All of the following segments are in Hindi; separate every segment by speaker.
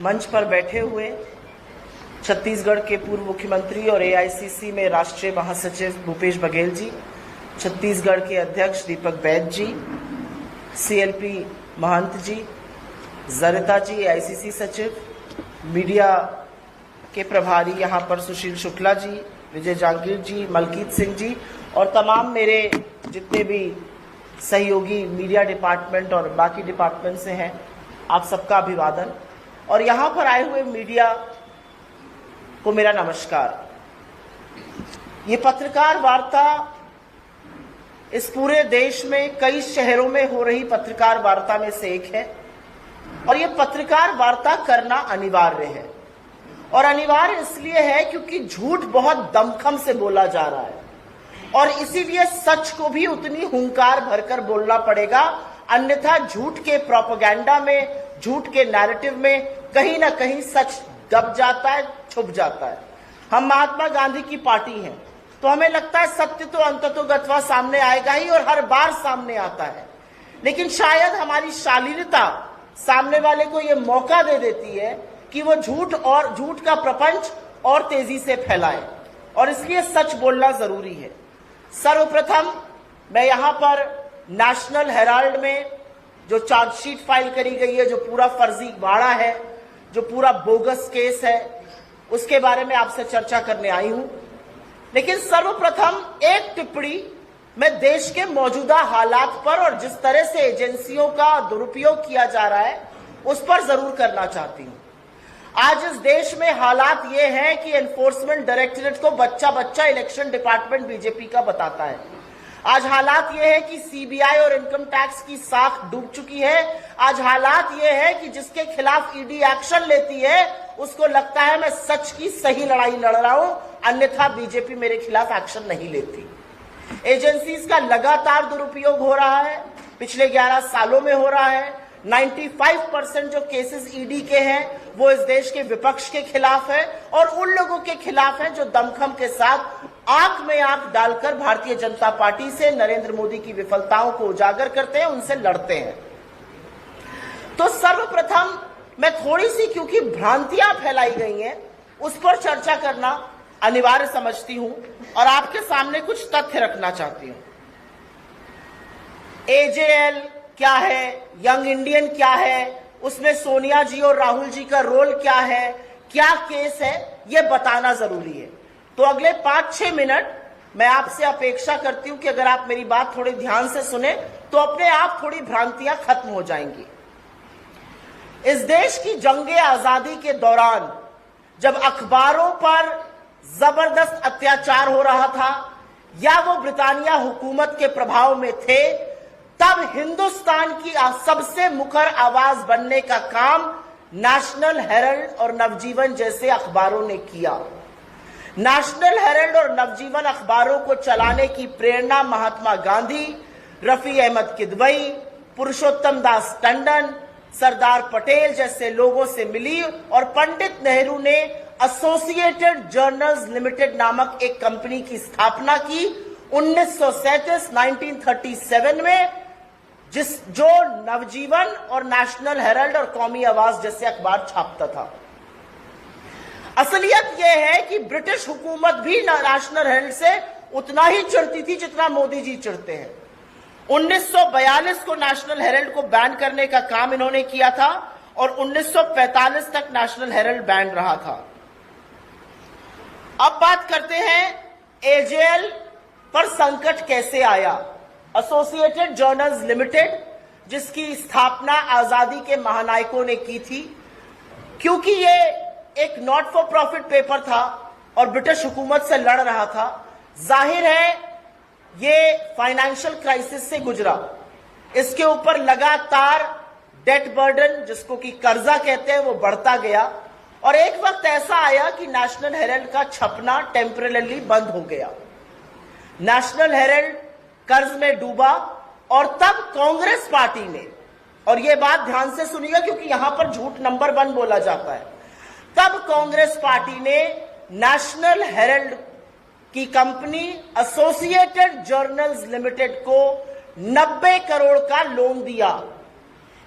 Speaker 1: मंच पर बैठे हुए छत्तीसगढ़ के पूर्व मुख्यमंत्री और एआईसीसी में राष्ट्रीय महासचिव भूपेश बघेल जी, छत्तीसगढ़ के अध्यक्ष दीपक बैद जी, सीएलपी महंत जी, जरिता जी एआईसीसी सचिव, मीडिया के प्रभारी यहाँ पर सुशील शुक्ला जी, विजय जांगीर जी, मलकीत सिंह जी और तमाम मेरे जितने भी सहयोगी मीडिया डिपार्टमेंट और बाकी डिपार्टमेंट से हैं, आप सबका अभिवादन। और यहाँ पर आए हुए मीडिया को मेरा नमस्कार। ये पत्रकार वार्ता इस पूरे देश में कई शहरों में हो रही पत्रकार वार्ता में से एक है और ये पत्रकार वार्ता करना अनिवार्य है। और अनिवार्य इसलिए है क्योंकि झूठ बहुत दमखम से बोला जा रहा है और इसीलिए सच को भी उतनी हुंकार भरकर बोलना पड़ेगा, अन्यथा झूठ के प्रोपेगेंडा में, झूठ के नैरेटिव में कहीं ना कहीं सच दब जाता है, छुप जाता है। हम महात्मा गांधी की पार्टी हैं तो हमें लगता है सत्य तो अंततोगत्वा सामने आएगा ही और हर बार सामने आता है, लेकिन शायद हमारी शालीनता सामने वाले को यह मौका दे देती है कि वो झूठ का प्रपंच और तेजी से फैलाए और इसलिए सच बोलना जरूरी है। सर्वप्रथम मैं यहां पर नेशनल हेराल्ड में जो चार्जशीट फाइल करी गई है, जो पूरा फर्जी वाड़ा है, जो पूरा बोगस केस है, उसके बारे में आपसे चर्चा करने आई हूं। लेकिन सर्वप्रथम एक टिप्पणी मैं देश के मौजूदा हालात पर और जिस तरह से एजेंसियों का दुरुपयोग किया जा रहा है उस पर जरूर करना चाहती हूं। आज इस देश में हालात ये हैं कि एनफोर्समेंट डायरेक्टरेट को बच्चा बच्चा इलेक्शन डिपार्टमेंट बीजेपी का बताता है। आज हालात ये है कि सीबीआई और इनकम टैक्स की साख डूब चुकी है। आज हालात ये है कि जिसके खिलाफ ईडी एक्शन लेती है उसको लगता है मैं सच की सही लड़ाई लड़ रहा हूं, अन्यथा बीजेपी मेरे खिलाफ एक्शन नहीं लेती। एजेंसीज का लगातार दुरुपयोग हो रहा है, पिछले 11 सालों में हो रहा है। 95% जो केसेस ईडी के हैं वो इस देश के विपक्ष के खिलाफ है और उन लोगों के खिलाफ है जो दमखम के साथ आंख में आंख डालकर भारतीय जनता पार्टी से, नरेंद्र मोदी की विफलताओं को उजागर करते हैं, उनसे लड़ते हैं। तो सर्वप्रथम मैं थोड़ी सी, क्योंकि भ्रांतियां फैलाई गई हैं, उस पर चर्चा करना अनिवार्य समझती हूं और आपके सामने कुछ तथ्य रखना चाहती हूं। एजेएल क्या है, यंग इंडियन क्या है, उसमें सोनिया जी और राहुल जी का रोल क्या है, क्या केस है, यह बताना जरूरी है। तो अगले 5-6 मिनट मैं आपसे अपेक्षा करती हूं कि अगर आप मेरी बात थोड़ी ध्यान से सुने तो अपने आप थोड़ी भ्रांतियां खत्म हो जाएंगी। इस देश की जंगे आजादी के दौरान जब अखबारों पर जबरदस्त अत्याचार हो रहा था या वो ब्रिटानिया हुकूमत के प्रभाव में थे, तब हिंदुस्तान की सबसे मुखर आवाज बनने का काम नेशनल हेराल्ड और नवजीवन जैसे अखबारों ने किया। नेशनल हेराल्ड और नवजीवन अखबारों को चलाने की प्रेरणा महात्मा गांधी, रफी अहमद किदवई, पुरुषोत्तम दास टंडन, सरदार पटेल जैसे लोगों से मिली और पंडित नेहरू ने एसोसिएटेड जर्नल्स लिमिटेड नामक एक कंपनी की स्थापना की 1937 में, जो नवजीवन और नेशनल हेराल्ड और कौमी आवाज जैसे अखबार छापता था। असलियत यह है कि ब्रिटिश हुकूमत भी नेशनल हेराल्ड से उतना ही चिढ़ती थी जितना मोदी जी चिढ़ते हैं। 1942 को नेशनल हेराल्ड को बैन करने का काम इन्होंने किया था और 1945 तक नेशनल हेराल्ड बैन रहा था। अब बात करते हैं एजेएल पर संकट कैसे आया। एसोसिएटेड जर्नल्स लिमिटेड, जिसकी स्थापना आजादी के महानायकों ने की थी, क्योंकि ये एक नॉट फॉर प्रॉफिट पेपर था और ब्रिटिश हुकूमत से लड़ रहा था, जाहिर है ये फाइनेंशियल क्राइसिस से गुजरा। इसके ऊपर लगातार डेट बर्डन, जिसको कि कर्जा कहते हैं, वो बढ़ता गया और एक वक्त ऐसा आया कि नेशनल हेराल्ड का छपना टेम्परेरी बंद हो गया। नेशनल हेराल्ड कर्ज में डूबा और तब कांग्रेस पार्टी ने, और यह बात ध्यान से सुनिएगा क्योंकि यहां पर झूठ नंबर 1 बोला जाता है, तब कांग्रेस पार्टी ने नेशनल हेराल्ड की कंपनी एसोसिएटेड जर्नल्स लिमिटेड को 90 करोड़ का लोन दिया।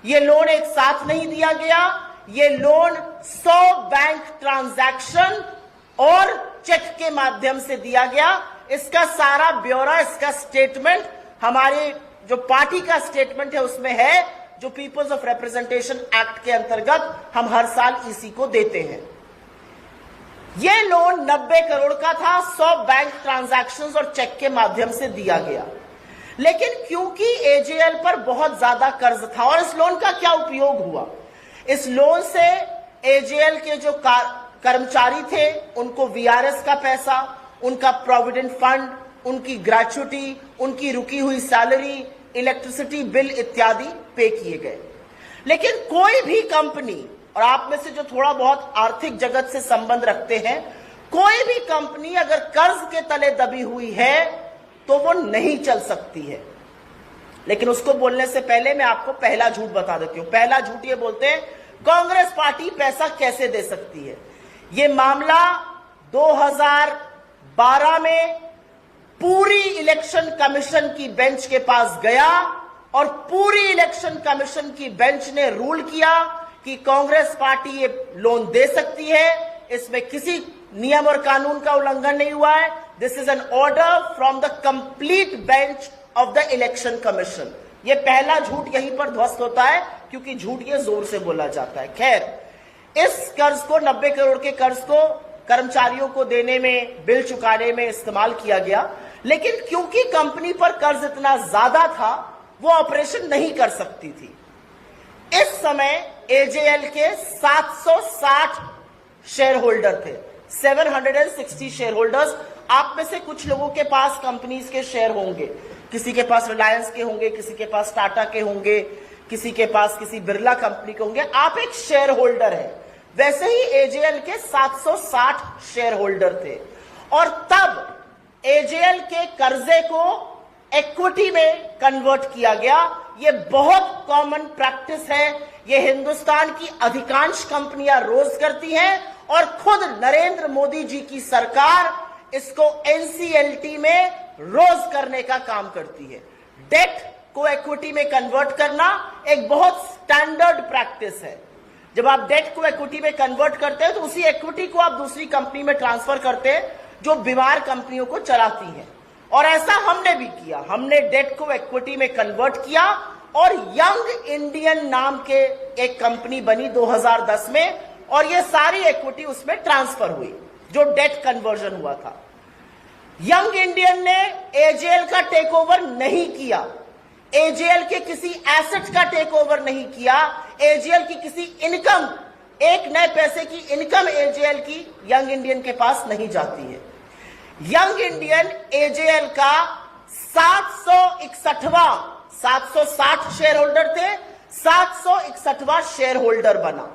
Speaker 1: यह लोन एक साथ नहीं दिया गया, ये लोन 100 बैंक ट्रांजैक्शन और चेक के माध्यम से दिया गया। इसका सारा ब्यौरा, इसका स्टेटमेंट हमारे जो पार्टी का स्टेटमेंट है उसमें है, जो पीपल्स ऑफ रिप्रेजेंटेशन एक्ट के अंतर्गत हम हर साल ईसी को देते हैं। यह लोन 90 करोड़ का था, 100 बैंक ट्रांजैक्शंस और चेक के माध्यम से दिया गया। लेकिन क्योंकि एजेएल पर बहुत ज्यादा कर्ज था, और इस लोन का क्या उपयोग हुआ, इस लोन से एजेएल के जो कर्मचारी थे उनको वीआरएस का पैसा, उनका प्रोविडेंट फंड, उनकी ग्रेच्युटी, उनकी रुकी हुई सैलरी, इलेक्ट्रिसिटी बिल इत्यादि पे किए गए। लेकिन कोई भी कंपनी, और आप में से जो थोड़ा बहुत आर्थिक जगत से संबंध रखते हैं, कोई भी कंपनी अगर कर्ज के तले दबी हुई है तो वो नहीं चल सकती है। लेकिन उसको बोलने से पहले मैं आपको पहला झूठ बता देती हूं। पहला झूठ ये बोलते हैं कांग्रेस पार्टी पैसा कैसे दे सकती है। ये मामला 2012 में पूरी इलेक्शन कमीशन की बेंच के पास गया और पूरी इलेक्शन कमीशन की बेंच ने रूल किया कि कांग्रेस पार्टी ये लोन दे सकती है, इसमें किसी नियम और कानून का उल्लंघन नहीं हुआ है। This is an order from the complete bench of the election commission. ये पहला झूठ यहीं पर ध्वस्त होता है, क्योंकि झूठ ये जोर से बोला जाता है। खैर, इस कर्ज को, 90 करोड़ के कर्ज को कर्मचारियों को देने में, बिल चुकाने में इस्तेमाल किया गया। लेकिन क्योंकि कंपनी पर कर्ज इतना ज्यादा था, वो ऑपरेशन नहीं कर सकती थी। इस समय एजेएल के 760 शेयर होल्डर थे, 760 शेयर होल्डर्स। आप में से कुछ लोगों के पास कंपनीज के शेयर होंगे, किसी के पास रिलायंस के होंगे, किसी के पास टाटा के होंगे, किसी के पास किसी बिरला कंपनी के होंगे। आप एक शेयर होल्डर है। वैसे ही एजेएल के 760 शेयर होल्डर थे, और तब एजेएल के कर्जे को इक्विटी में कन्वर्ट किया गया। यह बहुत कॉमन प्रैक्टिस है, यह हिंदुस्तान की अधिकांश कंपनियां रोज करती हैं, और खुद नरेंद्र मोदी जी की सरकार इसको एनसीएलटी में रोज करने का काम करती है। डेट को इक्विटी में कन्वर्ट करना एक बहुत स्टैंडर्ड प्रैक्टिस है। जब आप डेट को इक्विटी में कन्वर्ट करते हैं तो उसी इक्विटी को आप दूसरी कंपनी में ट्रांसफर करते हैं जो बीमार कंपनियों को चलाती हैं, और ऐसा हमने भी किया। हमने डेट को इक्विटी में कन्वर्ट किया और यंग इंडियन नाम के एक कंपनी बनी 2010 में, और ये सारी इक्विटी उसमें ट्रांसफर हुई जो डेट कन्वर्जन हुआ था। यंग इंडियन ने एजेएल का टेक ओवर नहीं किया, एजेएल के किसी एसेट का टेक ओवर नहीं किया, एजेएल की किसी इनकम, एक नए पैसे की इनकम एजेएल की यंग इंडियन के पास नहीं जाती है। यंग इंडियन एजेएल का 760 शेयर होल्डर थे, 761वां शेयर होल्डर बना।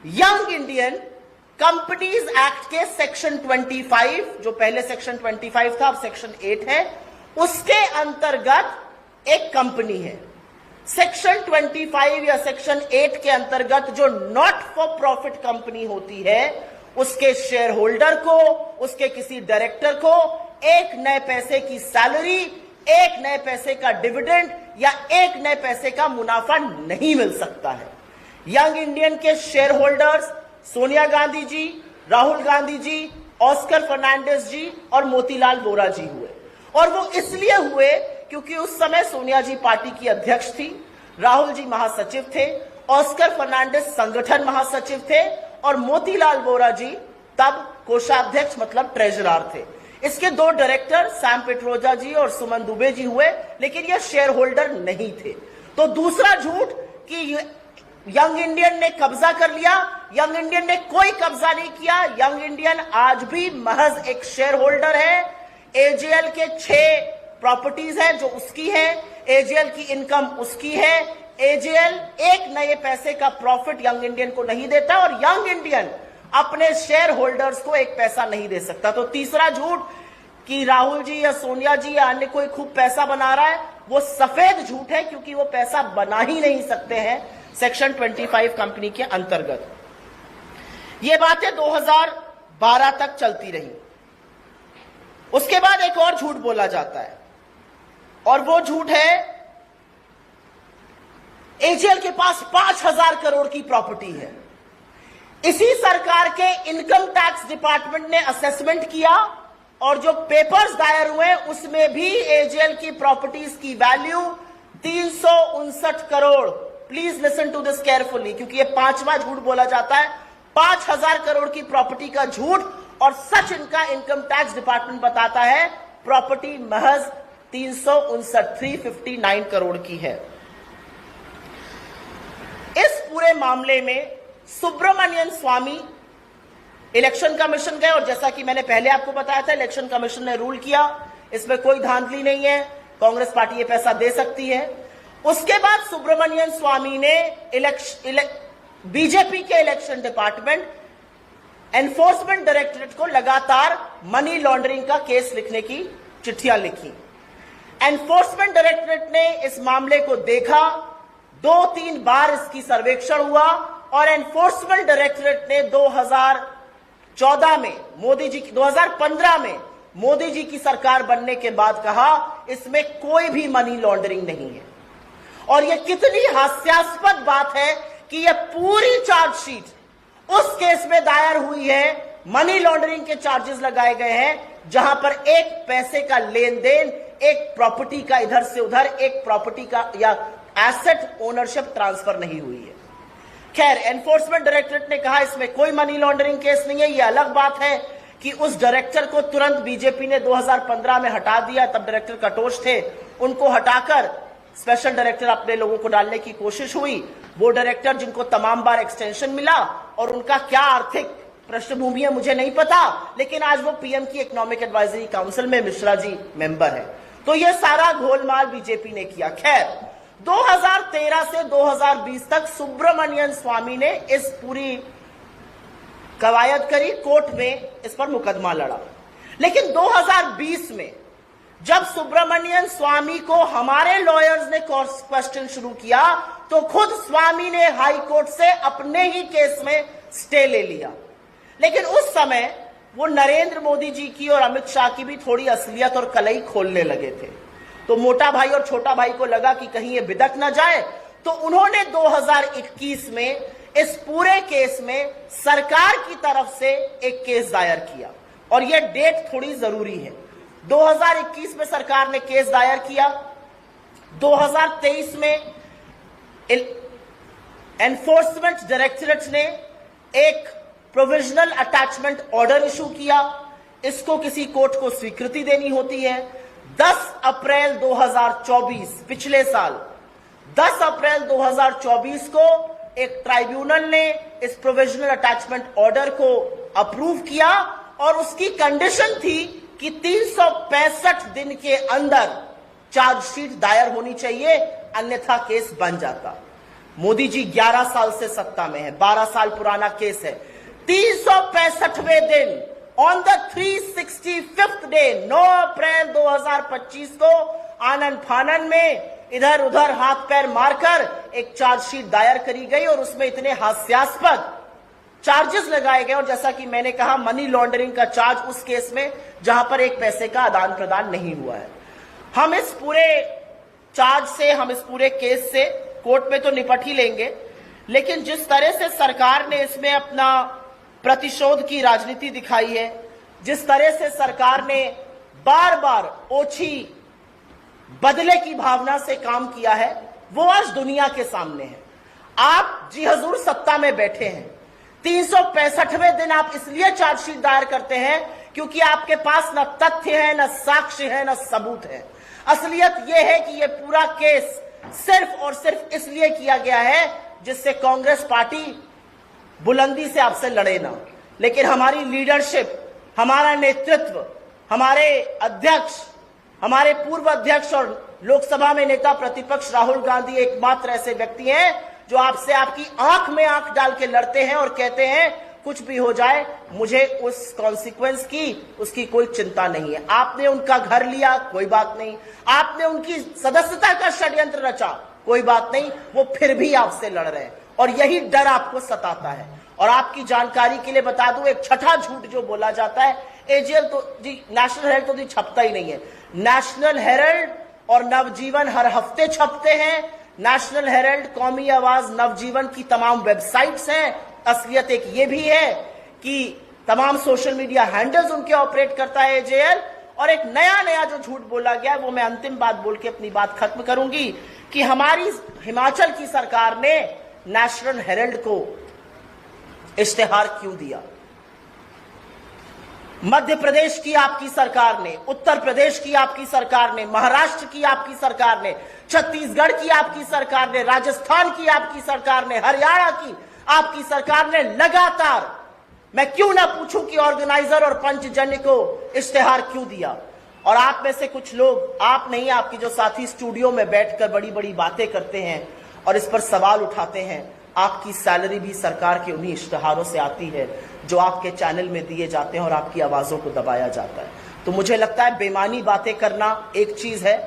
Speaker 1: यंग इंडियन कंपनीज एक्ट के सेक्शन 25, जो पहले सेक्शन 25 था अब सेक्शन 8 है, उसके अंतर्गत एक कंपनी है। सेक्शन 25 या सेक्शन 8 के अंतर्गत जो नॉट फॉर प्रॉफिट कंपनी होती है, उसके शेयर होल्डर को, उसके किसी डायरेक्टर को एक नए पैसे की सैलरी, एक नए पैसे का डिविडेंड या एक नए पैसे का मुनाफा नहीं मिल सकता है। यंग इंडियन के शेयर होल्डर्स सोनिया गांधी जी, राहुल गांधी जी, ऑस्कर फर्नांडिस जी और मोतीलाल वोरा जी हुए। और वो इसलिए हुए क्योंकि उस समय सोनिया जी पार्टी की अध्यक्ष थी, राहुल जी महासचिव थे, ऑस्कर फर्नांडिस संगठन महासचिव थे, और मोतीलाल वोरा जी तब कोषाध्यक्ष मतलब ट्रेजरर थे। इसके दो डायरेक्टर सैम पेट्रोजा जी और सुमन दुबे जी हुए, लेकिन ये शेयर होल्डर नहीं थे। तो दूसरा झूठ कि यंग इंडियन ने कब्जा कर लिया, यंग इंडियन ने कोई कब्जा नहीं किया। यंग इंडियन आज भी महज एक शेयर होल्डर है। एजेएल के 6 प्रॉपर्टीज हैं जो उसकी है, एजेएल की इनकम उसकी है। एजेएल एक नए पैसे का प्रॉफिट यंग इंडियन को नहीं देता, और यंग इंडियन अपने शेयर होल्डर्स को एक पैसा नहीं दे सकता। तो तीसरा झूठ कि राहुल जी या सोनिया जी या अन्य कोई खूब पैसा बना रहा है, वो सफेद झूठ है, क्योंकि वो पैसा बना ही नहीं सकते हैं सेक्शन 25 कंपनी के अंतर्गत। ये बातें 2012 तक चलती रही। उसके बाद एक और झूठ बोला जाता है, और वो झूठ है एजेएल के पास 5000 करोड़ की प्रॉपर्टी है। इसी सरकार के इनकम टैक्स डिपार्टमेंट ने असेसमेंट किया और जो पेपर्स दायर हुए उसमें भी एजेएल की प्रॉपर्टीज की value 359 crore. Please listen to this carefully, क्योंकि ये पांचवा झूठ बोला जाता है। 5000 करोड़ की प्रॉपर्टी का झूठ, और सच इनका इनकम टैक्स डिपार्टमेंट बताता है प्रॉपर्टी महज 359 करोड़ की है। इस पूरे मामले में सुब्रमण्यन स्वामी इलेक्शन कमीशन गए और जैसा कि मैंने पहले आपको बताया था, इलेक्शन कमीशन ने रूल किया इसमें कोई धांधली नहीं है, कांग्रेस पार्टी ये पैसा दे सकती है। उसके बाद सुब्रमण्यन स्वामी ने बीजेपी के इलेक्शन डिपार्टमेंट, एनफोर्समेंट डायरेक्टरेट को लगातार मनी लॉन्ड्रिंग का केस लिखने की चिट्ठियां लिखी। एनफोर्समेंट डायरेक्टरेट ने इस मामले को देखा, 2-3 बार इसकी सर्वेक्षण हुआ और एनफोर्समेंट डायरेक्टरेट ने 2014 में 2015 में मोदी जी की सरकार बनने के बाद कहा इसमें कोई भी मनी लॉन्ड्रिंग नहीं है। और यह कितनी हास्यास्पद बात है कि यह पूरी चार्जशीट उस केस में दायर हुई है, मनी लॉन्ड्रिंग के चार्जेस लगाए गए हैं जहां पर एक पैसे का लेन देन, एक प्रॉपर्टी का इधर से उधर, एक प्रॉपर्टी का या एसेट ओनरशिप ट्रांसफर नहीं हुई है। खैर, एनफोर्समेंट डायरेक्टरेट ने कहा इसमें कोई मनी लॉन्ड्रिंग केस नहीं है। यह अलग बात है कि उस डायरेक्टर को तुरंत बीजेपी ने 2015 में हटा दिया, तब डायरेक्टर कटोच थे, उनको हटाकर स्पेशल डायरेक्टर अपने लोगों को डालने की कोशिश हुई। वो डायरेक्टर जिनको तमाम बार एक्सटेंशन मिला और उनका क्या आर्थिक पृष्ठभूमि है मुझे नहीं पता, लेकिन आज वो पीएम की इकोनॉमिक एडवाइजरी काउंसिल में मिश्रा जी मेंबर है। तो ये सारा घोलमाल बीजेपी ने किया। खैर, 2013 से 2020 तक सुब्रमण्यन स्वामी ने इस पूरी कवायद करी, कोर्ट में इस पर मुकदमा लड़ा। लेकिन 2020 में जब सुब्रमण्यन स्वामी को हमारे लॉयर्स ने क्वेश्चन शुरू किया तो खुद स्वामी ने हाई कोर्ट से अपने ही केस में स्टे ले लिया। लेकिन उस समय वो नरेंद्र मोदी जी की और अमित शाह की भी थोड़ी असलियत और कलई खोलने लगे थे, तो मोटा भाई और छोटा भाई को लगा कि कहीं ये बिदक ना जाए, तो उन्होंने 2021 में इस पूरे केस में सरकार की तरफ से एक केस दायर किया। और यह डेट थोड़ी जरूरी है, 2021 में सरकार ने केस दायर किया, 2023 में एनफोर्समेंट डायरेक्टरेट ने एक प्रोविजनल अटैचमेंट ऑर्डर इशू किया, इसको किसी कोर्ट को स्वीकृति देनी होती है। 10 अप्रैल 2024 पिछले साल 10 अप्रैल 2024 को एक ट्राइब्यूनल ने इस प्रोविजनल अटैचमेंट ऑर्डर को अप्रूव किया और उसकी कंडीशन थी कि 365 दिन के अंदर चार्जशीट दायर होनी चाहिए, अन्यथा केस बन जाता। मोदी जी 11 साल से सत्ता में है, 12 साल पुराना केस है। 365वें दिन ऑन द 365th डे 9 अप्रैल 2025 को आनन फानन में इधर उधर हाथ पैर मारकर एक चार्जशीट दायर करी गई और उसमें इतने हास्यास्पद चार्जेस लगाए गए। और जैसा कि मैंने कहा, मनी लॉन्ड्रिंग का चार्ज उस केस में जहां पर एक पैसे का आदान प्रदान नहीं हुआ है। हम इस पूरे चार्ज से, हम इस पूरे केस से कोर्ट में तो निपट ही लेंगे, लेकिन जिस तरह से सरकार ने इसमें अपना प्रतिशोध की राजनीति दिखाई है, जिस तरह से सरकार ने बार बार ओछी बदले की भावना से काम किया है, वो आज दुनिया के सामने है। आप जी हजूर सत्ता में बैठे हैं, 365वें दिन आप इसलिए चार्जशीट दायर करते हैं क्योंकि आपके पास न तथ्य है, न साक्ष्य है, न सबूत है। असलियत यह है कि यह पूरा केस सिर्फ और सिर्फ इसलिए किया गया है जिससे कांग्रेस पार्टी बुलंदी से आपसे लड़े ना। लेकिन हमारी लीडरशिप, हमारा नेतृत्व, हमारे अध्यक्ष, हमारे पूर्व अध्यक्ष और लोकसभा में नेता प्रतिपक्ष राहुल गांधी एकमात्र ऐसे व्यक्ति हैं जो आपसे आपकी आंख में आंख डाल के लड़ते हैं और कहते हैं कुछ भी हो जाए मुझे उस कॉन्सिक्वेंस की, उसकी कोई चिंता नहीं है। आपने उनका घर लिया, कोई बात नहीं, आपने उनकी सदस्यता का षड्यंत्र रचा, कोई बात नहीं, वो फिर भी आपसे लड़ रहे हैं और यही डर आपको सताता है। और आपकी जानकारी के लिए बता दूं, एक छठा झूठ जो बोला जाता है, एजेएल तो जी, नेशनल हेराल्ड तो जी छपता ही नहीं है। नेशनल हेराल्ड और नवजीवन हर हफ्ते छपते हैं। नेशनल हेराल्ड, कौमी आवाज, नवजीवन की तमाम वेबसाइट्स हैं, असलियत एक ये भी है कि तमाम सोशल मीडिया हैंडल्स उनके ऑपरेट करता है एजेएल। और एक नया जो झूठ बोला गया, वो मैं अंतिम बात बोल के अपनी बात खत्म करूंगी कि हमारी हिमाचल की सरकार ने नेशनल हेरल्ड को इश्तेहार क्यों दिया। मध्य प्रदेश की आपकी सरकार ने, उत्तर प्रदेश की आपकी सरकार ने, महाराष्ट्र की आपकी सरकार ने, छत्तीसगढ़ की आपकी सरकार ने, राजस्थान की आपकी सरकार ने, हरियाणा की आपकी सरकार ने लगातार, मैं क्यों ना पूछूं कि ऑर्गेनाइजर और पंचजन्य को इश्तेहार क्यों दिया। और आप में से कुछ लोग, आप नहीं, आपके जो साथी स्टूडियो में बैठकर बड़ी बड़ी बातें करते हैं और इस पर सवाल उठाते हैं, आपकी सैलरी भी सरकार के उन्हीं इश्तेहारों से आती है जो आपके चैनल में दिए जाते हैं और आपकी आवाजों को दबाया जाता है। तो मुझे लगता है बेमानी बातें करना एक चीज है,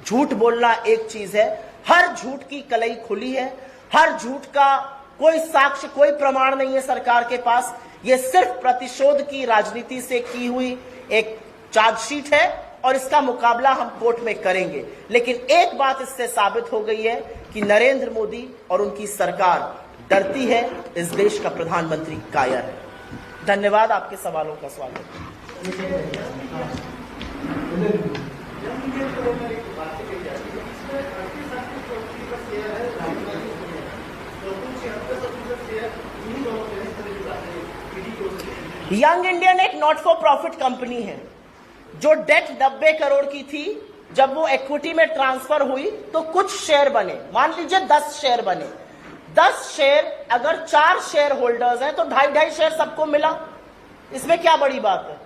Speaker 1: झूठ बोलना एक चीज है। हर झूठ की कलई खुली है, हर झूठ का कोई साक्ष्य, कोई प्रमाण नहीं है सरकार के पास। ये सिर्फ प्रतिशोध की राजनीति से की हुई एक चार्जशीट है और इसका मुकाबला हम कोर्ट में करेंगे। लेकिन एक बात इससे साबित हो गई है कि नरेंद्र मोदी और उनकी सरकार डरती है, इस देश का प्रधानमंत्री कायर है। धन्यवाद। आपके सवालों का स्वागत। यंग इंडियन एक नॉट फॉर प्रॉफिट कंपनी है जो डेट 90 करोड़ की थी। जब वो इक्विटी में ट्रांसफर हुई तो कुछ शेयर बने, मान लीजिए 10 शेयर बने। 10 शेयर, अगर 4 शेयर होल्डर्स हैं तो 2.5 शेयर सबको मिला। इसमें क्या बड़ी बात है?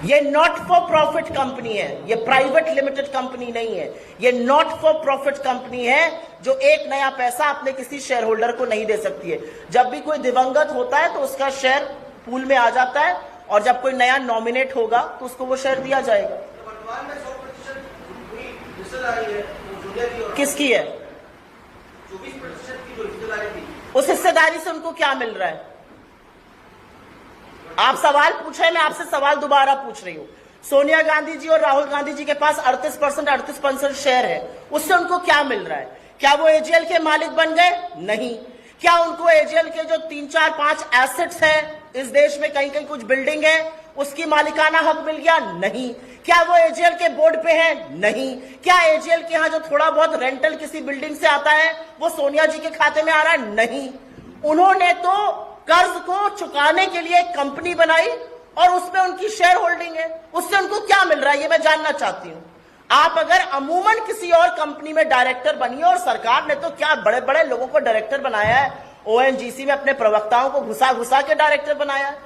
Speaker 1: ये नॉट फॉर प्रॉफिट कंपनी है, ये प्राइवेट लिमिटेड कंपनी नहीं है। ये नॉट फॉर प्रॉफिट कंपनी है जो एक नया पैसा अपने किसी शेयर होल्डर को नहीं दे सकती है। जब भी कोई दिवंगत होता है तो उसका शेयर पूल में आ जाता है और जब कोई नया नॉमिनेट होगा तो उसको वो शेयर दिया जाएगा। किसकी है?
Speaker 2: 24% की जो हिस्सेदारी थी,
Speaker 1: उस हिस्सेदारी से उनको क्या मिल रहा है? आप सवाल पूछे, मैं आपसे सवाल दोबारा पूछ रही हूं। सोनिया गांधी जी और राहुल गांधी जी के पास 38% शेयर है, उससे उनको क्या मिल रहा है? क्या वो एजेएल के मालिक बन गए? नहीं। क्या उनको एजेएल के जो 3, 4, 5 एसेट्स हैं इस देश में, कहीं कहीं कुछ बिल्डिंग है, उसकी मालिकाना हक मिल गया? नहीं। क्या वो एजेएल के बोर्ड पे है? नहीं। क्या एजेएल के यहां जो थोड़ा बहुत रेंटल किसी बिल्डिंग से आता है वो सोनिया जी के खाते में आ रहा है? नहीं। उन्होंने तो कर्ज को चुकाने के लिए एक कंपनी बनाई और उसमें उनकी शेयर होल्डिंग है। उससे उनको क्या मिल रहा है ये मैं जानना चाहती हूं। आप अगर अमूमन किसी और कंपनी में डायरेक्टर बनिए, और सरकार ने तो क्या बड़े बड़े लोगों को डायरेक्टर बनाया है। ओएनजीसी में अपने प्रवक्ताओं को घुसा घुसा के डायरेक्टर बनाया है।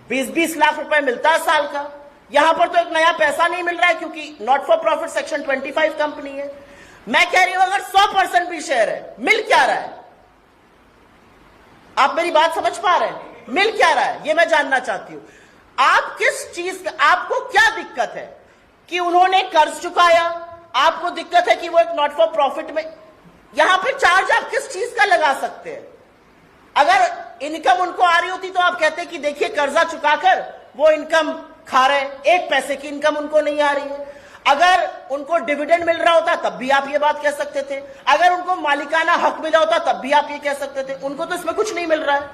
Speaker 1: 20-20 लाख रुपए मिलता है साल का। यहां पर तो एक नया पैसा नहीं मिल रहा है क्योंकि not for profit section 25 company है। मैं कह रही हूं अगर 100% भी शेयर है, मिल क्या रहा है? आप मेरी बात समझ पा रहे हैं? मिल क्या रहा है ये मैं जानना चाहती हूं। आप किस चीज, आपको क्या दिक्कत है कि उन्होंने कर्ज चुकाया? आपको दिक्कत है कि वो एक नॉट फॉर प्रॉफिट में, यहां पे चार्ज आप किस चीज का लगा सकते हैं? अगर इनकम उनको आ रही होती तो आप कहते कि देखिए कर्जा चुकाकर वो इनकम खा रहे, 1 पैसे की इनकम उनको नहीं आ रही है। अगर उनको डिविडेंड मिल रहा होता तब भी आप ये बात कह सकते थे। अगर उनको मालिकाना हक मिला होता तब भी आप ये कह सकते थे। उनको तो इसमें कुछ नहीं मिल रहा है,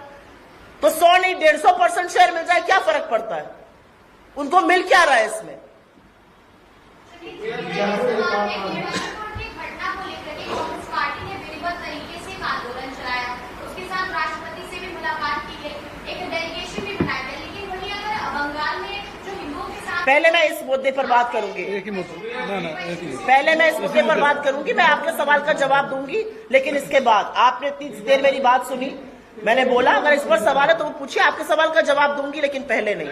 Speaker 1: तो 100 नहीं 150% शेयर मिल जाए क्या फर्क पड़ता है? उनको मिल क्या रहा है इसमें? पहले मैं इस मुद्दे पर बात करूंगी, पहले मैं इस मुद्दे पर बात करूंगी, मैं आपके सवाल का जवाब दूंगी, लेकिन इसके बाद आपने इतनी देर मेरी बात सुनी, मैंने बोला अगर इस पर सवाल है तो पूछिए, आपके सवाल का जवाब दूंगी, लेकिन पहले नहीं।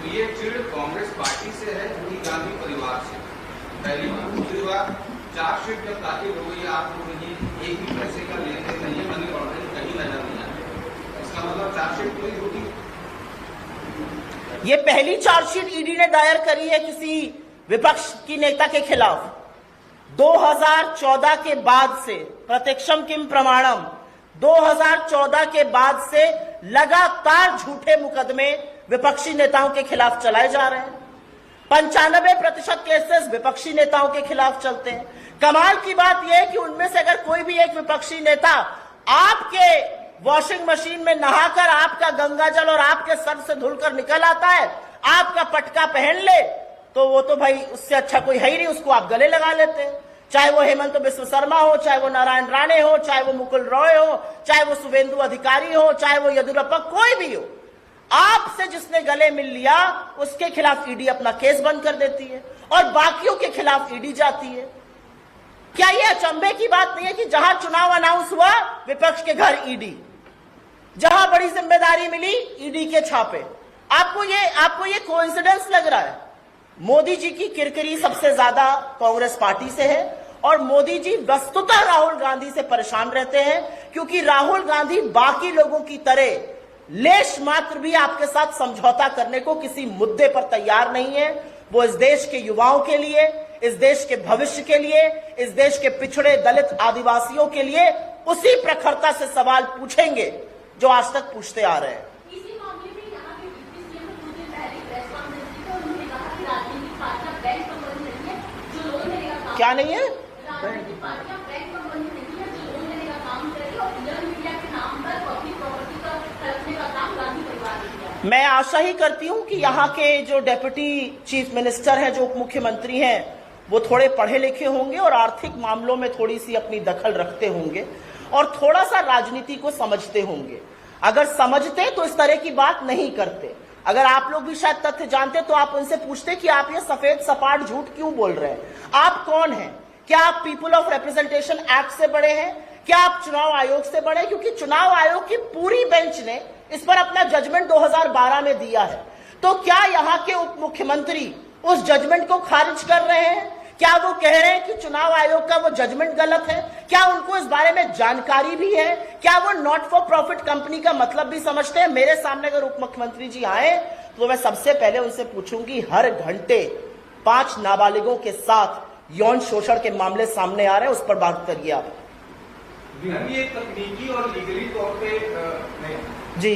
Speaker 2: ये चिड़ कांग्रेस पार्टी से है, गांधी परिवार से, पहली बात। दूसरी बात, चार्जशीट जब दाखिल हो गई आप लोगों ने एक भी पैसे का लेन देन नहीं है, मनी लॉन्ड्रिंग कहीं नजर नहीं आती, इसका मतलब चार्जशीट पूरी होगी।
Speaker 1: ये पहली चार्जशीट ईडी ने दायर करी है किसी विपक्ष की नेता के खिलाफ। 2014 के बाद से, प्रत्यक्षम किम प्रमाणम, 2014 के बाद से लगातार झूठे मुकदमे विपक्षी नेताओं के खिलाफ चलाए जा रहे हैं। 95% केसेस विपक्षी नेताओं के खिलाफ चलते हैं। कमाल की बात यह है कि उनमें से अगर कोई भी एक विपक्षी नेता आपके वॉशिंग मशीन में नहाकर आपका गंगाजल और आपके सर से धुलकर निकल आता है, आपका पटका पहन ले, तो वो तो भाई उससे अच्छा कोई है ही नहीं, उसको आप गले लगा लेते हैं। चाहे वो हेमंत बिस्व शर्मा हो, चाहे वो नारायण राणे हो, चाहे वो मुकुल रॉय हो, चाहे वो शुभेंदु अधिकारी हो, चाहे वो येदियुरप्पा, कोई भी हो, आपसे जिसने गले मिल लिया उसके खिलाफ ईडी अपना केस बंद कर देती है और बाकियों के खिलाफ ईडी जाती है। क्या यह अचंभे की बात नहीं है कि जहां चुनाव अनाउंस हुआ विपक्ष के घर ईडी, जहां बड़ी जिम्मेदारी मिली ईडी के छापे। आपको ये कोइंसिडेंस लग रहा है? मोदी जी की किरकिरी सबसे ज्यादा कांग्रेस पार्टी से है और मोदी जी वस्तुतः राहुल गांधी से परेशान रहते हैं, क्योंकि राहुल गांधी बाकी लोगों की तरह लेश मात्र भी आपके साथ समझौता करने को किसी मुद्दे पर तैयार नहीं है। वो इस देश के युवाओं के लिए, इस देश के भविष्य के लिए, इस देश के पिछड़े दलित आदिवासियों के लिए उसी प्रखरता से सवाल पूछेंगे जो आज तक पूछते आ रहे हैं।
Speaker 3: इसी मामले में यहाँ के डिप्टी सीएम ने कुछ दिन पहले प्रेस कॉन्फ्रेंस की तो उन्होंने कहा कि राजनीतिक पार्टियां बैंक संबंधी नहीं है, जो लोन देने का काम
Speaker 1: क्या नहीं है?
Speaker 3: राजनीतिक पार्टियां बैंक संबंधी नहीं है, जो लोन देने का काम करेगी और इंडियन मीडिया के नाम पर पब्लिक प्रॉपर्टी का खरीदने का काम गांधी परिवार ने किया।
Speaker 1: मैं आशा ही करती हूं कि यहाँ के जो डेप्यूटी चीफ मिनिस्टर हैं, जो उप मुख्यमंत्री हैं, वो थोड़े पढ़े लिखे होंगे और आर्थिक मामलों में थोड़ी सी अपनी दखल रखते होंगे और थोड़ा सा राजनीति को समझते होंगे। अगर समझते तो इस तरह की बात नहीं करते। अगर आप लोग भी शायद तथ्य जानते तो आप उनसे पूछते कि आप ये सफेद सपाट झूठ क्यों बोल रहे हैं? आप कौन हैं? क्या आप पीपल ऑफ रिप्रेजेंटेशन एक्ट से बड़े हैं? क्या आप चुनाव आयोग से बड़े? क्योंकि चुनाव आयोग की पूरी बेंच ने इस पर अपना जजमेंट 2012 में दिया है। तो क्या यहाँ के उप मुख्यमंत्री उस जजमेंट को खारिज कर रहे हैं? क्या वो कह रहे हैं कि चुनाव आयोग का वो जजमेंट गलत है? क्या उनको इस बारे में जानकारी भी है? क्या वो नॉट फॉर प्रॉफिट कंपनी का मतलब भी समझते हैं? मेरे सामने अगर उप मुख्यमंत्री जी आए तो मैं सबसे पहले उनसे पूछूंगी, हर घंटे 5 नाबालिगों के साथ यौन शोषण के मामले सामने आ रहे हैं, उस पर बात करिए आप।
Speaker 2: ये तकनीकी और लीगली तौर पे
Speaker 1: जी,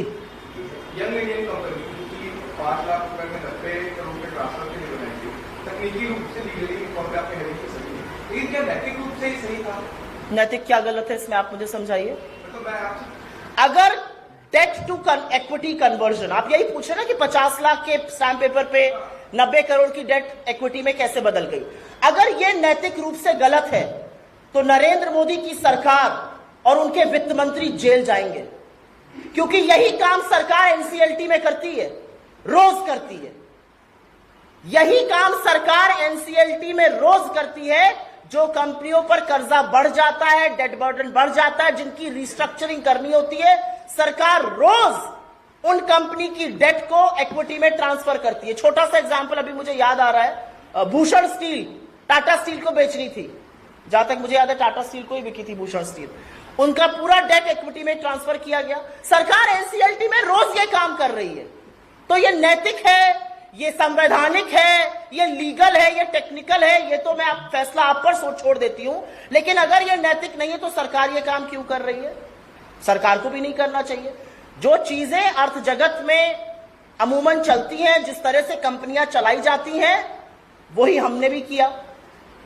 Speaker 2: यंग इंडियन कंपनी की 5 लाख रुपए में 90 करोड़ के ट्रांसफर के लिए बनाई थी, तकनीकी रूप से लीगली तौर पे आपके हेडिंग से सही है, लेकिन क्या नैतिक रूप से ही सही था?
Speaker 1: नैतिक क्या गलत है इसमें, आप मुझे समझाइए।
Speaker 2: तो मैं आपसे
Speaker 1: अगर डेट टू इक्विटी कन्वर्जन, आप यही पूछ रहे ना कि 50 लाख के स्टैम्प पेपर पे 90 करोड़ की डेट इक्विटी में कैसे बदल गई, अगर ये नैतिक रूप से गलत है तो नरेंद्र मोदी की सरकार और उनके वित्त मंत्री जेल जाएंगे, क्योंकि यही काम सरकार एनसीएलटी में करती है, रोज करती है। यही काम सरकार एनसीएलटी में रोज करती है। जो कंपनियों पर कर्जा बढ़ जाता है, डेट बर्डन बढ़ जाता है, जिनकी रिस्ट्रक्चरिंग करनी होती है, सरकार रोज उन कंपनी की डेट को इक्विटी में ट्रांसफर करती है। छोटा सा एग्जांपल अभी मुझे याद आ रहा है, भूषण स्टील, टाटा स्टील को बेचनी थी, जहां तक मुझे याद है टाटा स्टील को ही बिकी थी भूषण स्टील, उनका पूरा डेट इक्विटी में ट्रांसफर किया गया। सरकार एनसीएलटी में रोज ये काम कर रही है। तो ये नैतिक है, ये संवैधानिक है, ये लीगल है, ये टेक्निकल है, ये तो मैं फैसला आप पर छोड़ देती हूं। लेकिन अगर ये नैतिक नहीं है तो सरकार ये काम क्यों कर रही है? सरकार को भी नहीं करना चाहिए। जो चीजें अर्थ जगत में अमूमन चलती हैं, जिस तरह से कंपनियां चलाई जाती हैं, वही हमने भी किया।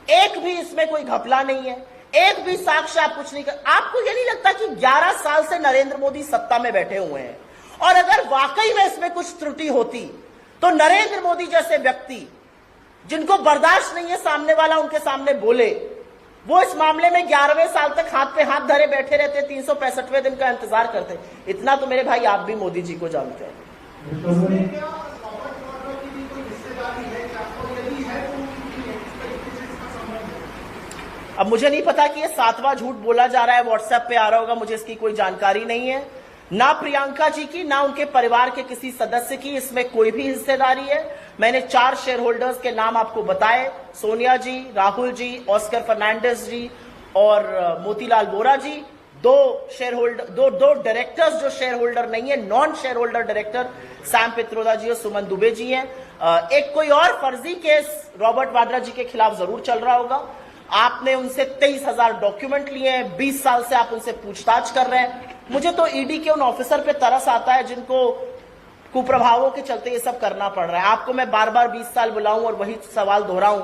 Speaker 1: एक भी इसमें कोई घपला नहीं है, एक भी साक्ष्य आप कुछ नहीं कर। आपको ये नहीं लगता कि 11 साल से नरेंद्र मोदी सत्ता में बैठे हुए हैं, और अगर वाकई में इसमें कुछ त्रुटि होती तो नरेंद्र मोदी जैसे व्यक्ति, जिनको बर्दाश्त नहीं है सामने वाला उनके सामने बोले, वो इस मामले में 11वें साल तक हाथ पे हाथ धरे बैठे रहते, 365वें दिन का इंतजार करते। इतना तो मेरे भाई आप भी मोदी जी को जानते हैं। अब मुझे नहीं पता कि ये 7वां झूठ बोला जा रहा है, व्हाट्सएप पे आ रहा होगा, मुझे इसकी कोई जानकारी नहीं है। ना प्रियंका जी की, ना उनके परिवार के किसी सदस्य की इसमें कोई भी हिस्सेदारी है। मैंने 4 शेयर होल्डर्स के नाम आपको बताए, सोनिया जी, राहुल जी, ऑस्कर फर्नांडिस जी और मोतीलाल वोरा जी। 2 डायरेक्टर्स जो शेयर होल्डर नहीं है, non share holder director Sam Pitroda ji और सुमन दुबे जी हैं। एक कोई और फर्जी केस रॉबर्ट वाड्रा जी के खिलाफ जरूर चल रहा होगा। आपने उनसे 23,000 डॉक्यूमेंट लिए हैं, 20 साल से आप उनसे पूछताछ कर रहे हैं। मुझे तो ईडी के उन ऑफिसर पे तरस आता है जिनको कुप्रभावों के चलते ये सब करना पड़ रहा है। आपको मैं बार बार 20 साल बुलाऊं और वही सवाल दोहराऊं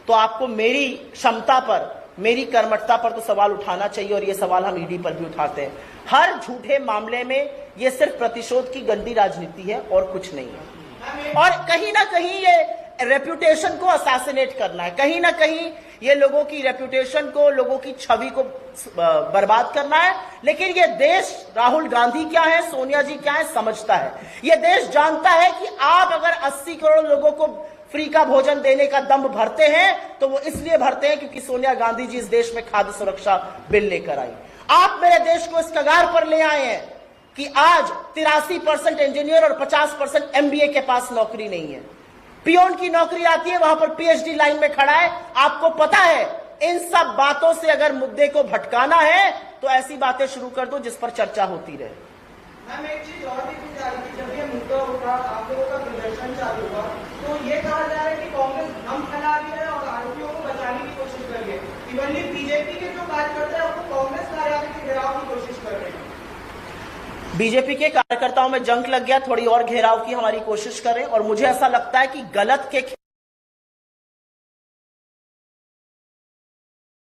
Speaker 1: तो आपको मेरी क्षमता पर, मेरी कर्मठता पर तो सवाल उठाना चाहिए, और ये सवाल हम ईडी पर भी उठाते हैं। हर झूठे मामले में ये सिर्फ प्रतिशोध की गंदी राजनीति है और कुछ नहीं है। और कहीं ना कहीं ये रेप्यूटेशन को असैसिनेट करना है, कहीं ना कहीं ये लोगों की रेप्यूटेशन को, लोगों की छवि को बर्बाद करना है। लेकिन ये देश राहुल गांधी क्या है, सोनिया जी क्या है, समझता है। ये देश जानता है कि आप अगर 80 करोड़ लोगों को फ्री का भोजन देने का दम भरते हैं तो वो इसलिए भरते हैं क्योंकि सोनिया गांधी जी इस देश में खाद्य सुरक्षा बिल लेकर आई। आप मेरे देश को इस कगार पर ले आए हैं कि आज 83% इंजीनियर और 50% MBA के पास नौकरी नहीं है। पियोन की नौकरी आती है, वहां पर PhD लाइन में खड़ा है। आपको पता है, इन सब बातों से अगर मुद्दे को भटकाना है तो ऐसी बातें शुरू कर दो जिस पर चर्चा होती रहे।
Speaker 4: मैम, एक चीज और भी पूछ रही थी, जब ये मुद्दा उठा, आप लोगों का प्रदर्शन चालू हुआ, तो ये कहा जा रहा है कि कांग्रेस भ्रम फैला रही है और आरोपियों को बचाने की कोशिश कर रही है। इवनली बीजेपी के जो कार्यकर्ता है वो कांग्रेस कार्यालय के घेराव की कोशिश कर रहे हैं।
Speaker 1: बीजेपी के कार्यकर्ताओं में जंग लग गया, थोड़ी और घेराव की हमारी कोशिश करें। और मुझे ऐसा लगता है कि गलत के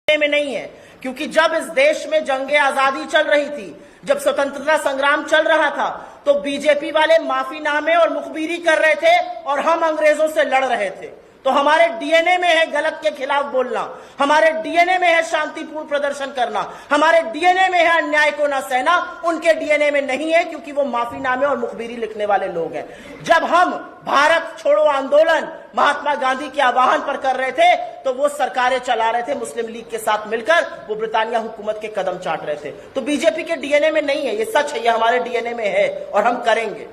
Speaker 1: में नहीं है, क्योंकि जब इस देश में जंगे आजादी चल रही थी, जब स्वतंत्रता संग्राम चल रहा था, तो बीजेपी वाले माफीनामे और मुखबिरी कर रहे थे और हम अंग्रेजों से लड़ रहे थे। तो हमारे डीएनए में है गलत के खिलाफ बोलना, हमारे डीएनए में है शांतिपूर्ण प्रदर्शन करना, हमारे डीएनए में है अन्याय को न सहना। उनके डीएनए में नहीं है, क्योंकि वो माफीनामे और मुखबिरी लिखने वाले लोग हैं। जब हम भारत छोड़ो आंदोलन महात्मा गांधी के आह्वान पर कर रहे थे तो वो सरकारें चला रहे थे मुस्लिम लीग के साथ मिलकर, वो ब्रिटानिया हुकूमत के कदम चाट रहे थे। तो बीजेपी के डीएनए में नहीं है, ये सच है, ये हमारे डीएनए में है और हम करेंगे।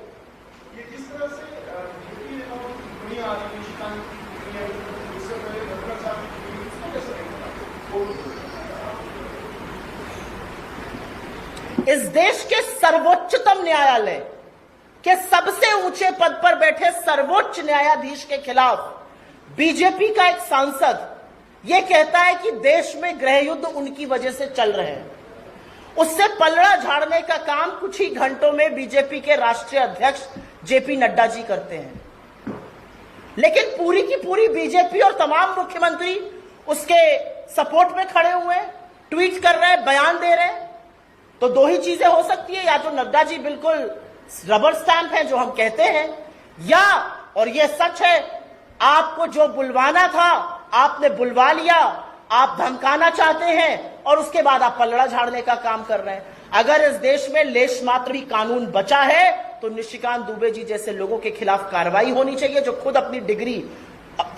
Speaker 1: इस देश के सर्वोच्चतम न्यायालय के सबसे ऊंचे पद पर बैठे सर्वोच्च न्यायाधीश के खिलाफ बीजेपी का एक सांसद यह कहता है कि देश में गृह युद्ध उनकी वजह से चल रहे हैं। उससे पलड़ा झाड़ने का काम कुछ ही घंटों में बीजेपी के राष्ट्रीय अध्यक्ष जेपी नड्डा जी करते हैं। लेकिन पूरी की पूरी बीजेपी और तमाम मुख्यमंत्री उसके सपोर्ट में खड़े हुए हैं, ट्वीट कर रहे हैं, बयान दे रहे हैं। तो दो ही चीजें हो सकती है, या तो नड्डा जी बिल्कुल रबर स्टैंप है जो हम कहते हैं, या और ये सच है, आपको जो बुलवाना था आपने बुलवा लिया, आप धमकाना चाहते हैं और उसके बाद आप पलड़ा झाड़ने का काम कर रहे हैं। अगर इस देश में लेश मात्र भी कानून बचा है तो निशिकांत दुबे जी जैसे लोगों के खिलाफ कार्रवाई होनी चाहिए, जो खुद अपनी डिग्री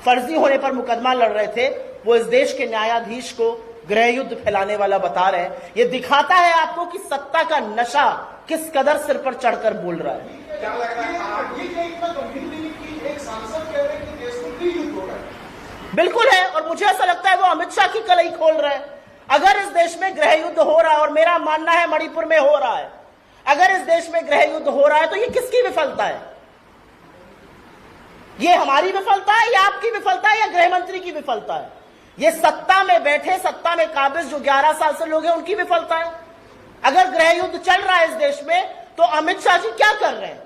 Speaker 1: फर्जी होने पर मुकदमा लड़ रहे थे। वो इस देश के न्यायाधीश को गृह युद्ध फैलाने वाला बता रहे हैं। ये दिखाता है आपको कि सत्ता का नशा किस कदर सिर पर चढ़कर बोल रहा है।
Speaker 4: क्या लग रहा है एक सांसद कह रहे हैं कि देश में गृह युद्ध हो रहा है?
Speaker 1: बिल्कुल है, और मुझे ऐसा लगता है वो अमित शाह की कलई खोल रहे हैं। अगर इस देश में गृह युद्ध हो रहा है, और मेरा मानना है मणिपुर में हो रहा है, अगर इस देश में गृह युद्ध हो रहा है तो ये किसकी विफलता है? ये हमारी विफलता है या आपकी विफलता है या गृह मंत्री की विफलता है? ये सत्ता में बैठे, सत्ता में काबिज जो 11 साल से लोग हैं उनकी विफलता है। अगर गृह युद्ध चल रहा है इस देश में तो अमित शाह जी क्या कर रहे हैं?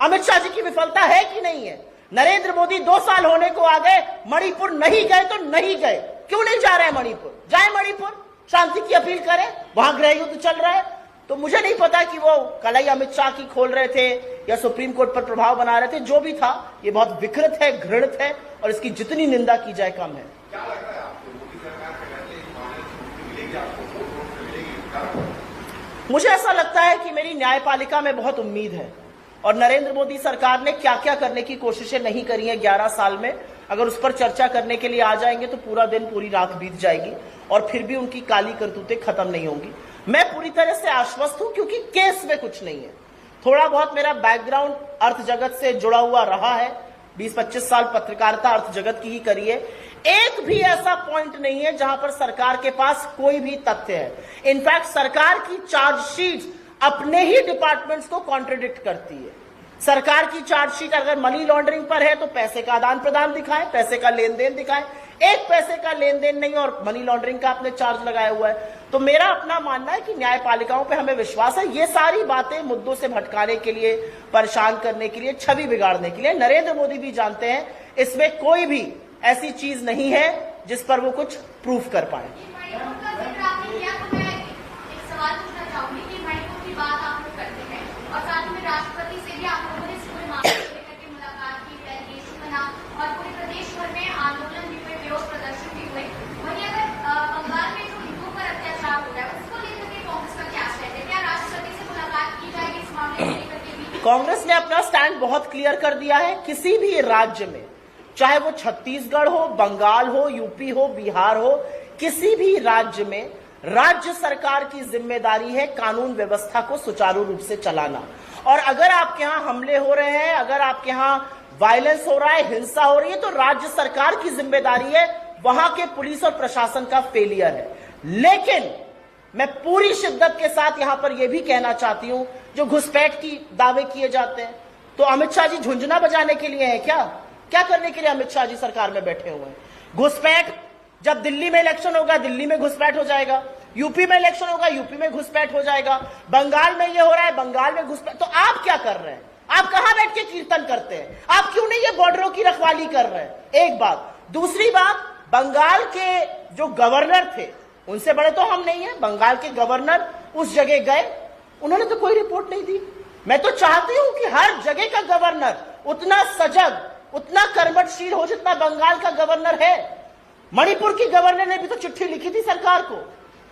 Speaker 1: अमित शाह जी की विफलता है कि नहीं है? नरेंद्र मोदी 2 साल होने को आ गए, मणिपुर नहीं गए तो नहीं गए। क्यों नहीं जा रहे हैं मणिपुर? जाए मणिपुर, शांति की अपील करें, वहां गृह युद्ध चल रहा है। तो मुझे नहीं पता कि वो कलई अमित शाह की खोल रहे थे या सुप्रीम कोर्ट पर प्रभाव बना रहे थे। जो भी था ये बहुत विकृत है, घृणित है, और इसकी जितनी निंदा की जाए कम है।
Speaker 2: क्या लग रहा है आपको, मोदी सरकार के रहते इस मामले में मिलेगी आपको, वोट मिलेगी?
Speaker 1: मुझे ऐसा लगता है कि मेरी न्यायपालिका में बहुत उम्मीद है, और नरेंद्र मोदी सरकार ने क्या क्या करने की कोशिशें नहीं करी हैं 11 साल में, अगर उस पर चर्चा करने के लिए आ जाएंगे तो पूरा दिन पूरी रात बीत जाएगी और फिर भी उनकी काली करतूतें खत्म नहीं होंगी। मैं पूरी तरह से आश्वस्त हूं, क्योंकि केस में कुछ नहीं है। थोड़ा बहुत मेरा बैकग्राउंड अर्थ जगत से जुड़ा हुआ रहा है, 20-25 साल पत्रकारिता अर्थ जगत की ही करी है। एक भी ऐसा पॉइंट नहीं है जहां पर सरकार के पास कोई भी तथ्य है। इनफैक्ट सरकार की चार्जशीट अपने ही डिपार्टमेंट्स को कॉन्ट्रडिक्ट करती है। सरकार की चार्जशीट अगर मनी लॉन्ड्रिंग पर है तो पैसे का आदान प्रदान दिखाएं, पैसे का लेन देन दिखाएं। एक पैसे का लेन देन नहीं और मनी लॉन्ड्रिंग का आपने चार्ज लगाया हुआ है। तो मेरा अपना मानना है कि न्यायपालिकाओं पे हमें विश्वास है। ये सारी बातें मुद्दों से भटकाने के लिए, परेशान करने के लिए, छवि बिगाड़ने के लिए। नरेंद्र मोदी भी जानते हैं इसमें कोई भी ऐसी चीज नहीं है जिस पर वो कुछ प्रूफ कर पाए।
Speaker 3: मणिपुर का जिक्र आपने किया तो मैं एक सवाल पूछना चाहूंगी कि मणिपुर की बात आप लोग करते हैं और साथ में राष्ट्रपति से भी आप लोगों ने इस पूरे मामले को लेकर के मुलाकात की, डेलीगेशन बना और पूरे प्रदेश भर में आंदोलन भी हुए, विरोध प्रदर्शन भी हुए। वहीं अगर बंगाल में जो हिंदुओं पर अत्याचार हो रहा है उसको लेकर के कांग्रेस का क्या स्टैंड है? क्या राष्ट्रपति से मुलाकात की जाएगी इस मामले को लेकर के भी?
Speaker 1: कांग्रेस ने अपना स्टैंड बहुत क्लियर कर दिया है। किसी भी राज्य में, चाहे वो छत्तीसगढ़ हो, बंगाल हो, यूपी हो, बिहार हो, किसी भी राज्य में राज्य सरकार की जिम्मेदारी है कानून व्यवस्था को सुचारू रूप से चलाना। और अगर आपके यहां हमले हो रहे हैं, अगर आपके यहां वायलेंस हो रहा है, हिंसा हो रही है, तो राज्य सरकार की जिम्मेदारी है, वहां के पुलिस और प्रशासन का फेलियर है। लेकिन मैं पूरी शिद्दत के साथ यहां पर यह भी कहना चाहती हूं, जो घुसपैठ की दावे किए जाते हैं, तो अमित शाह जी झुंझुना बजाने के लिए है क्या? क्या करने के लिए अमित शाह जी सरकार में बैठे हुए हैं? घुसपैठ, जब दिल्ली में इलेक्शन होगा दिल्ली में घुसपैठ हो जाएगा, यूपी में इलेक्शन होगा यूपी में घुसपैठ हो जाएगा, बंगाल में ये हो रहा है बंगाल में घुसपैठ। तो आप क्या कर रहे हैं? आप कहां बैठ के कीर्तन करते हैं? आप क्यों नहीं ये बॉर्डरों की रखवाली कर रहे हैं? एक बात। दूसरी बात, बंगाल के जो गवर्नर थे उनसे बड़े तो हम नहीं है। बंगाल के गवर्नर उस जगह गए, उन्होंने तो कोई रिपोर्ट नहीं दी। मैं तो चाहती हूं कि हर जगह का गवर्नर उतना सजग, उतना कर्मठशील हो जितना बंगाल का गवर्नर है। मणिपुर की गवर्नर ने भी तो चिट्ठी लिखी थी सरकार को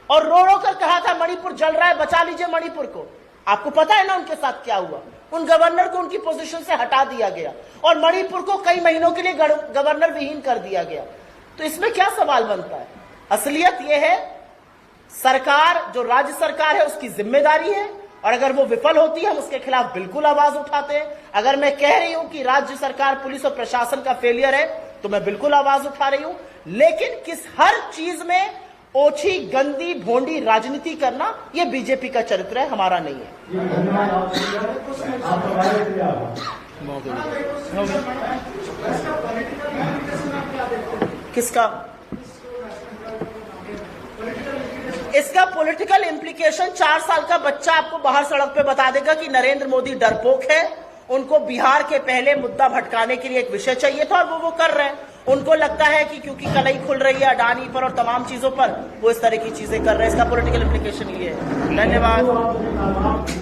Speaker 1: और रो रो कर कहा था मणिपुर जल रहा है, बचा लीजिए मणिपुर को। आपको पता है ना उनके साथ क्या हुआ? उन गवर्नर को उनकी पोजीशन से हटा दिया गया और मणिपुर को कई महीनों के लिए गवर्नर विहीन कर दिया गया। तो इसमें क्या सवाल बनता है? असलियत यह है, सरकार जो राज्य सरकार है उसकी जिम्मेदारी है, और अगर वो विफल होती है हम उसके खिलाफ बिल्कुल आवाज उठाते हैं। अगर मैं कह रही हूं कि राज्य सरकार, पुलिस और प्रशासन का फेलियर है तो मैं बिल्कुल आवाज उठा रही हूं। लेकिन किस हर चीज में ओछी, गंदी, भोंडी राजनीति करना यह बीजेपी का चरित्र है, हमारा नहीं है। किसका? इसका पॉलिटिकल इम्प्लीकेशन 4 साल का बच्चा आपको बाहर सड़क पे बता देगा कि नरेंद्र मोदी डरपोक है, उनको बिहार के पहले मुद्दा भटकाने के लिए एक विषय चाहिए था और वो कर रहे हैं। उनको लगता है कि क्योंकि कलई खुल रही है अडानी पर और तमाम चीजों पर, वो इस तरह की चीजें कर रहे हैं। इसका पॉलिटिकल इम्प्लीकेशन ये है। धन्यवाद।